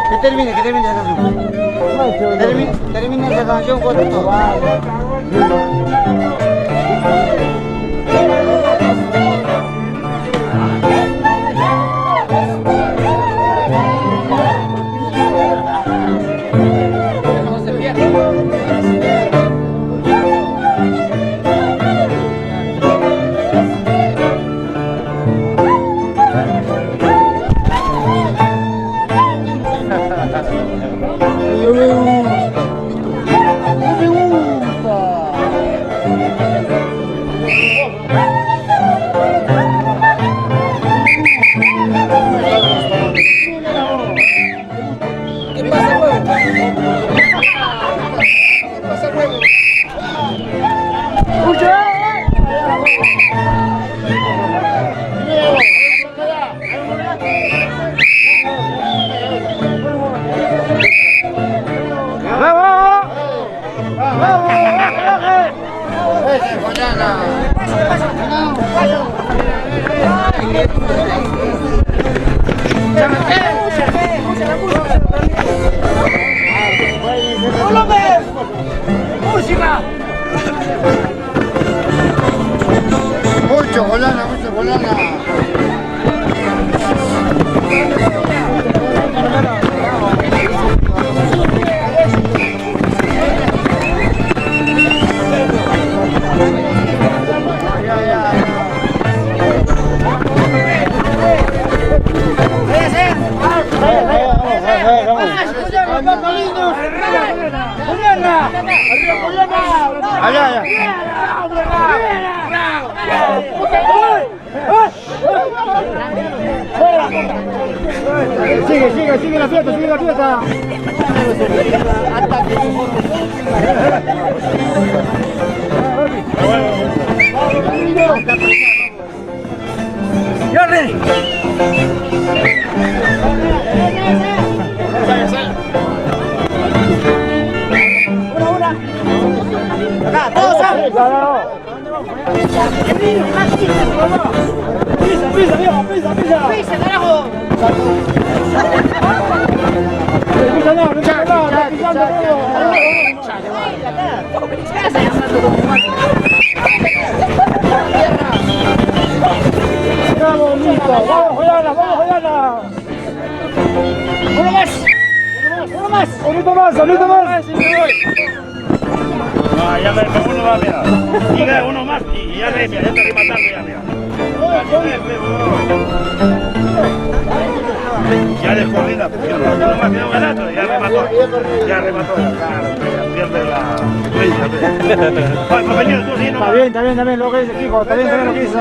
Que termine esa canción. Termina esa canción con todo. Mucho Holanda. Allá. Sigue la fiesta. Acá, todos salen. Pisa, carajo. Vamos, Holanda. Uno más. No, ya uno va, mira. Sigue uno más y ya está rematando ya, mira. Ya descoordina, uno más quedó ganando, ya remató. Claro, pierde la cuenta. Pues venido tú, sí, no. Está bien lo que dice Kiko, está bien lo que dice.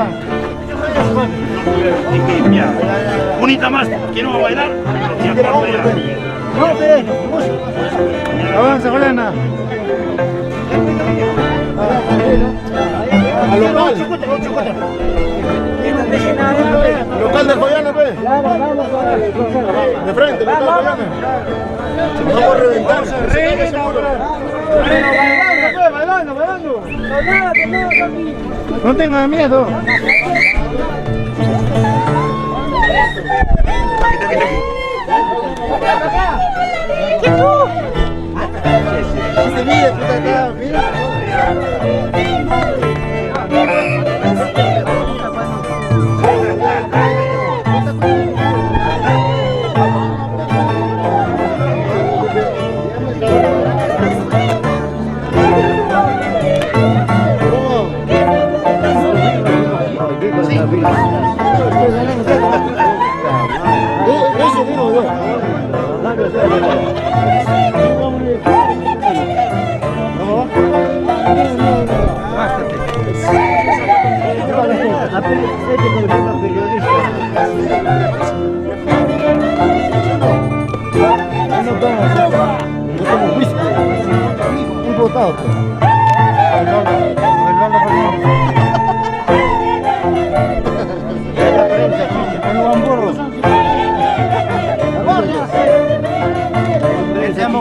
Unita más, ¿quién no va a bailar? Avanza, Holanda. Al local. Local de Joyana, pues. De frente, local de Joyana. Vamos a reventar. Bailando. No tengas miedo. ¿Qué tú? Se mide, puta, acá, mira. Eso digo yo.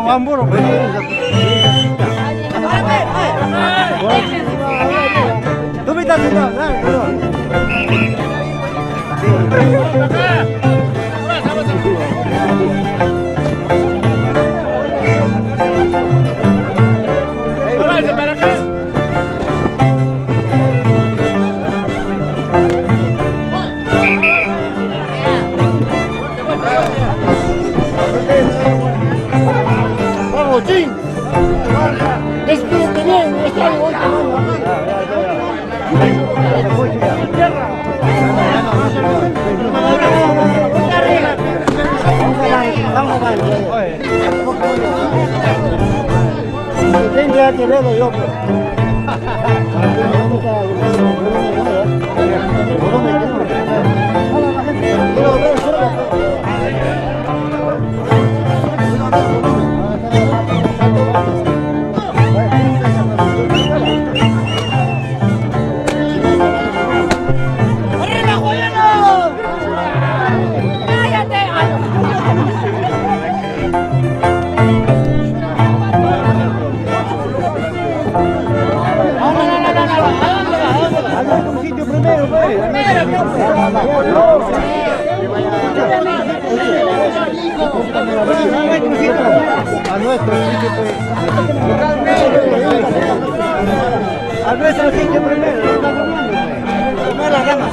Hamburgo, tú me estás haciendo, Tendría que verlo yo, pero. A nuestro sitio, pues. A nuestro sitio primero. Primero las ramas.